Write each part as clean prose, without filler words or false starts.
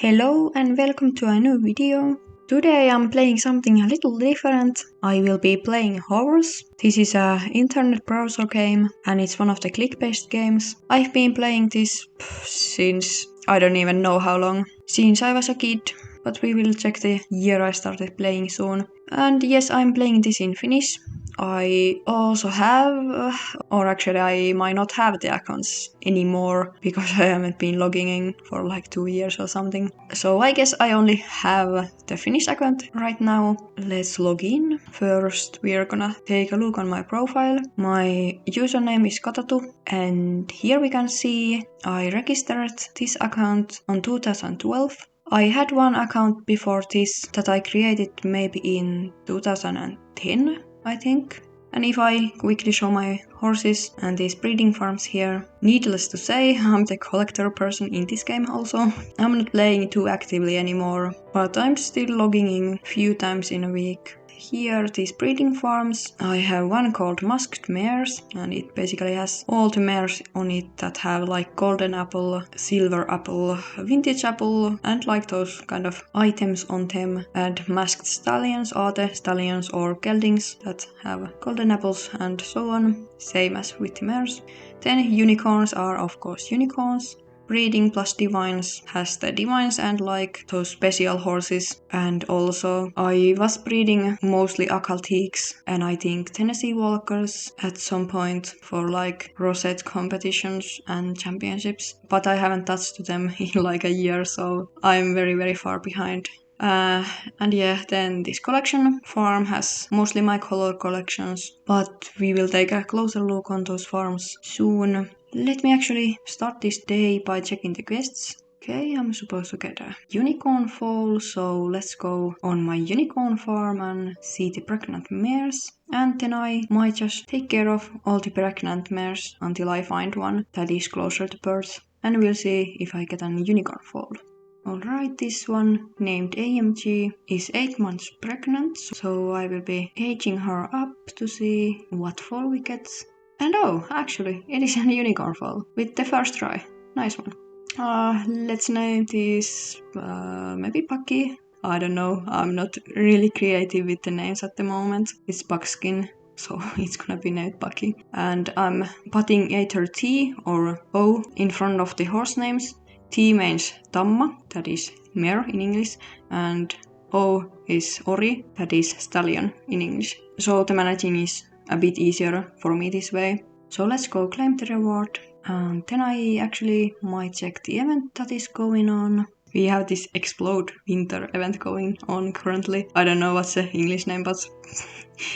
Hello and welcome to a new video. Today I'm playing something a little different. I will be playing Howrse. This is a internet browser game and it's one of the click-based games. I've been playing this since I don't even know how long. Since I was a kid, but we will check the year I started playing soon. And yes, I'm playing this in Finnish. I also have, or actually I might not have the accounts anymore because I haven't been logging in for like 2 years or something. So I guess I only have the Finnish account right now. Let's log in. First we are gonna take a look on my profile. My username is Katatu and here we can see I registered this account on 2012. I had one account before this that I created maybe in 2010, I think. And if I quickly show my horses and these breeding farms here, needless to say, I'm the collector person in this game also. I'm not playing too actively anymore, but I'm still logging in few times in a week. Here, these breeding farms, I have one called Masked Mares, and it basically has all the mares on it that have like golden apple, silver apple, vintage apple, and like those kind of items on them. And masked stallions are the stallions or geldings that have golden apples and so on, same as with the mares. Then unicorns are of course unicorns. Breeding plus divines has the divines and like those special horses, and also I was breeding mostly occultiques and I think Tennessee Walkers at some point for like rosette competitions and championships, but I haven't touched them in like a year, so I'm very far behind. And yeah, then this collection farm has mostly my color collections, but we will take a closer look on those farms soon. Let me actually start this day by checking the quests. Okay, I'm supposed to get a unicorn foal, so let's go on my unicorn farm and see the pregnant mares. And then I might just take care of all the pregnant mares until I find one that is closer to birth. And we'll see if I get a unicorn foal. Alright, this one, named AMG, is 8 months pregnant, so I will be aging her up to see what foal we get. And oh, actually, it is a unicorn foal with the first try. Nice one. Let's name this maybe Bucky. I don't know, I'm not really creative with the names at the moment. It's Buckskin, so it's gonna be named Bucky. And I'm putting either T or O in front of the horse names. T means Tamma, that is mare in English, and O is Ori, that is stallion in English. So the managing is a bit easier for me this way. So let's go claim the reward. And then I actually might check the event that is going on. We have this Explode Winter event going on currently. I don't know what's the English name, but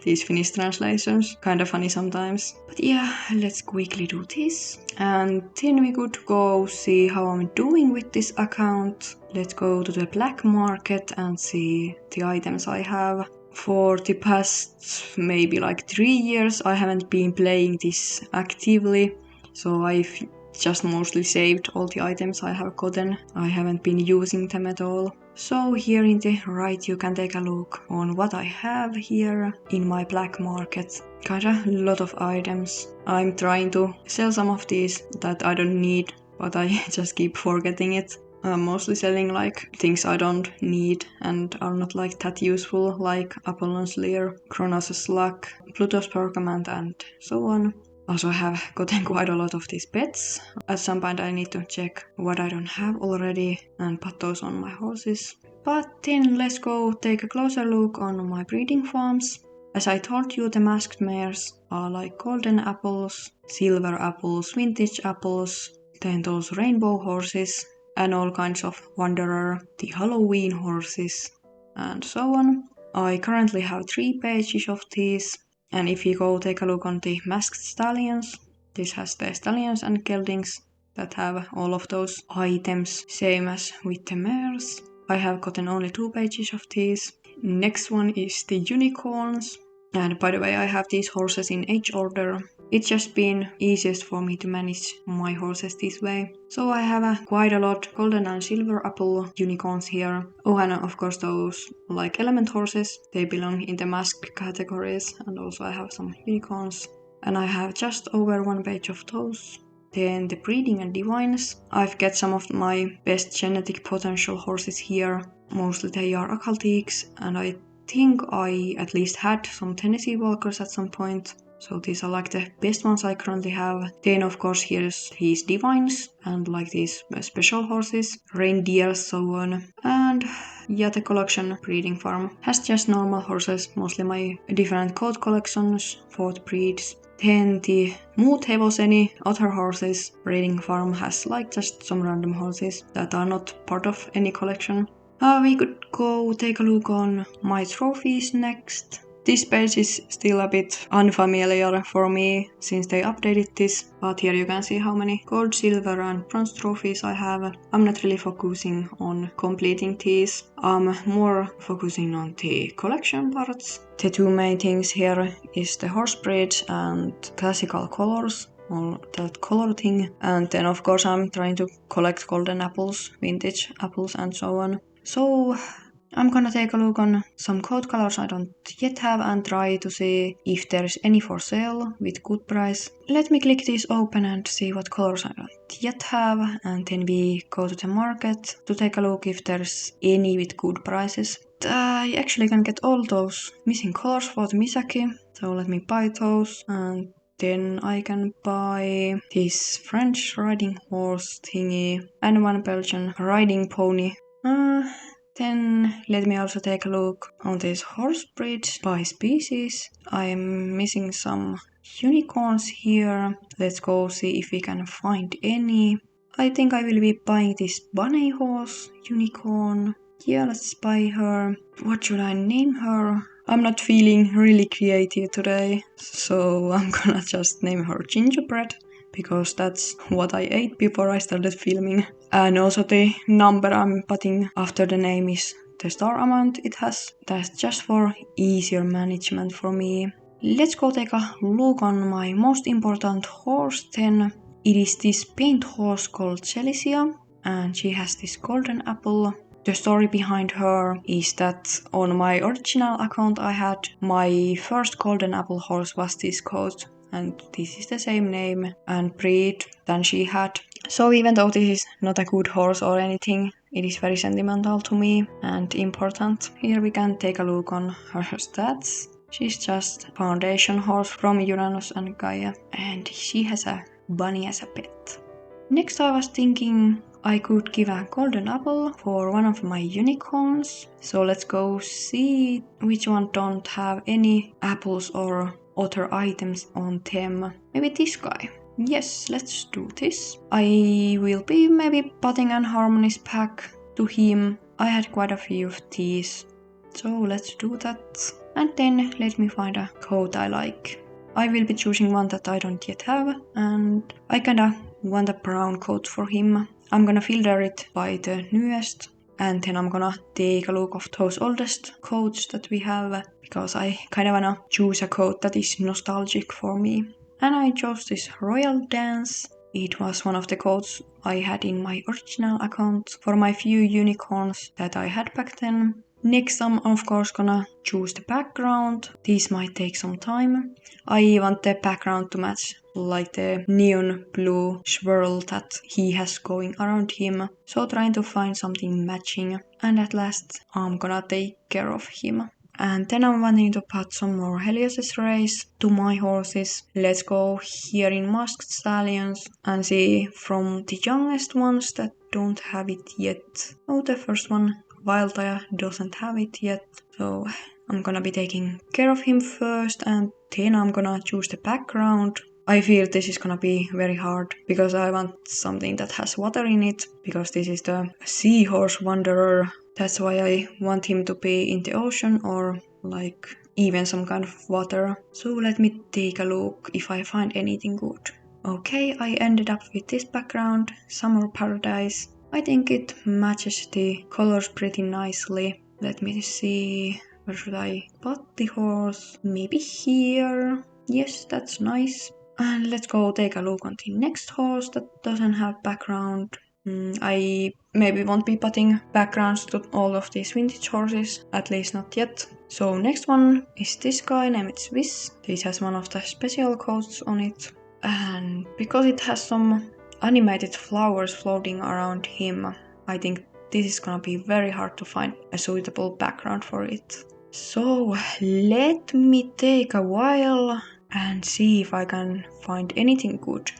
these Finnish translations, kind of funny sometimes. But yeah, let's quickly do this. And then we could go see how I'm doing with this account. Let's go to the black market and see the items I have. For the past maybe like 3 years, I haven't been playing this actively. So I've just mostly saved all the items I have gotten. I haven't been using them at all. So here in the right you can take a look on what I have here in my black market. Kinda a lot of items. I'm trying to sell some of these that I don't need, but I just keep forgetting it. I'm mostly selling like things I don't need and are not like that useful, like Apollon's Lear, Kronos' Slug, Pluto's Pergament and so on. Also have gotten quite a lot of these pets. At some point I need to check what I don't have already and put those on my horses. But then let's go take a closer look on my breeding farms. As I told you, the masked mares are like golden apples, silver apples, vintage apples, then those rainbow horses and all kinds of wanderer, the Halloween horses and so on. I currently have 3 pages of these. And if you go take a look on the masked stallions, this has the stallions and geldings that have all of those items, same as with the mares. I have gotten only 2 pages of these. Next one is the unicorns. And by the way, I have these horses in age order. It's just been easiest for me to manage my horses this way. So I have quite a lot golden and silver apple unicorns here. Oh, and of course those like element horses, they belong in the mask categories. And also I have some unicorns. And I have just over 1 page of those. Then the breeding and divines. I've got some of my best genetic potential horses here. Mostly they are occultics, and I think I at least had some Tennessee Walkers at some point. So these are like the best ones I currently have. Then of course here's his divines and like these special horses, reindeers, so on. And yeah, the collection breeding farm has just normal horses, mostly my different coat collections for the breeds. Then the muut hevoseni, other horses breeding farm has like just some random horses that are not part of any collection. We could go take a look on my trophies next. This page is still a bit unfamiliar for me since they updated this, but here you can see how many gold, silver and bronze trophies I have. I'm not really focusing on completing these, I'm more focusing on the collection parts. The two main things here is the horse breed and classical colors, all that color thing, and then of course I'm trying to collect golden apples, vintage apples and so on. So I'm gonna take a look on some coat colors I don't yet have and try to see if there's any for sale with good price. Let me click this open and see what colors I don't yet have, and then we go to the market to take a look if there's any with good prices. I actually can get all those missing colors for the Misaki, so let me buy those, and then I can buy this French riding horse thingy and one Belgian riding pony. Then let me also take a look on this horse breed by species. I'm missing some unicorns here. Let's go see if we can find any. I think I will be buying this bunny horse unicorn. Yeah, let's buy her. What should I name her? I'm not feeling really creative today, so I'm gonna just name her Gingerbread, because that's what I ate before I started filming. And also the number I'm putting after the name is the star amount it has. That's just for easier management for me. Let's go take a look on my most important horse then. It is this paint horse called Celicia, and she has this golden apple. The story behind her is that on my original account I had my first golden apple horse was this coat, and this is the same name and breed than she had. So even though this is not a good horse or anything, it is very sentimental to me and important. Here we can take a look on her stats. She's just foundation horse from Uranus and Gaia, and she has a bunny as a pet. Next I was thinking I could give a golden apple for one of my unicorns. So let's go see which one don't have any apples or other items on them. Maybe this guy. Yes, let's do this. I will be maybe putting an harmonies pack to him. I had quite a few of these. So let's do that. And then let me find a coat I like. I will be choosing one that I don't yet have, and I kinda want a brown coat for him. I'm gonna filter it by the newest, and then I'm gonna take a look of those oldest coats that we have, because I kinda wanna choose a coat that is nostalgic for me. And I chose this Royal Dance. It was one of the coats I had in my original account for my few unicorns that I had back then. Next I'm of course gonna choose the background. This might take some time. I want the background to match like the neon blue swirl that he has going around him. So trying to find something matching. And at last I'm gonna take care of him. And then I'm wanting to put some more Helios' rays to my horses. Let's go here in Masked Stallions and see from the youngest ones that don't have it yet. Oh, the first one, Wildfire, doesn't have it yet. So I'm gonna be taking care of him first, and then I'm gonna choose the background. I feel this is gonna be very hard because I want something that has water in it, because this is the Seahorse Wanderer. That's why I want him to be in the ocean or like even some kind of water. So let me take a look if I find anything good. Okay, I ended up with this background, Summer Paradise. I think it matches the colors pretty nicely. Let me see, where should I put the horse? Maybe here. Yes, that's nice. And let's go take a look on the next horse that doesn't have background. I maybe won't be putting backgrounds to all of these vintage horses, at least not yet. So next one is this guy named Swiss. This has one of the special coats on it. And because it has some animated flowers floating around him, I think this is gonna be very hard to find a suitable background for it. So let me take a while and see if I can find anything good.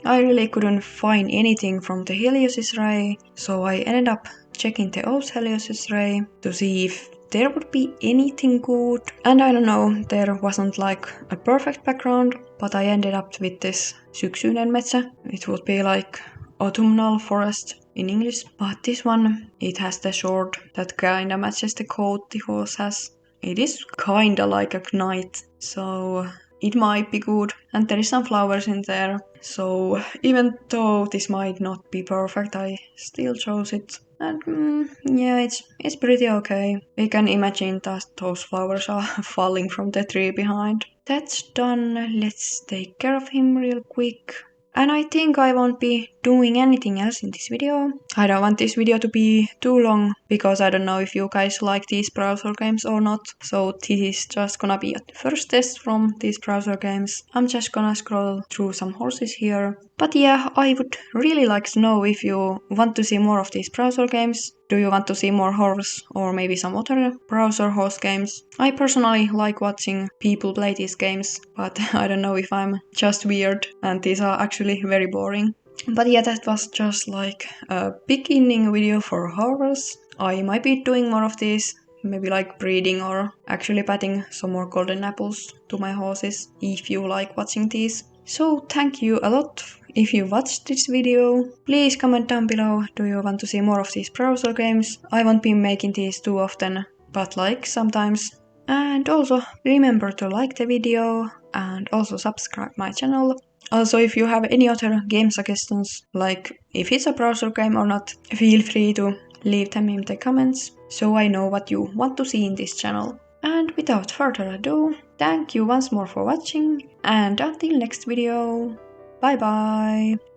I really couldn't find anything from the Helios's ray, so I ended up checking the old Helios's ray to see if there would be anything good. And I don't know, there wasn't like a perfect background, but I ended up with this syksyinen metsä. It would be like autumnal forest in English, but this one, it has the short that kinda matches the coat the horse has. It is kinda like a knight, so it might be good. And there is some flowers in there, so even though this might not be perfect, I still chose it. And yeah, it's pretty okay. We can imagine that those flowers are falling from the tree behind. That's done. Let's take care of him real quick. And I think I won't be doing anything else in this video. I don't want this video to be too long, because I don't know if you guys like these browser games or not. So this is just gonna be a first test from these browser games. I'm just gonna scroll through some horses here. But yeah, I would really like to know if you want to see more of these browser games. Do you want to see more Howrse or maybe some other browser horse games? I personally like watching people play these games, but I don't know if I'm just weird and these are actually very boring. But yeah, that was just like a beginning video for Howrse. I might be doing more of these, maybe like breeding or actually patting some more golden apples to my horses if you like watching these. So thank you a lot if you watched this video. Please comment down below, do you want to see more of these browser games? I won't be making these too often, but like sometimes. And also remember to like the video and also subscribe my channel. Also, if you have any other game suggestions, like if it's a browser game or not, feel free to leave them in the comments so I know what you want to see in this channel. And without further ado, thank you once more for watching, and until next video, bye bye!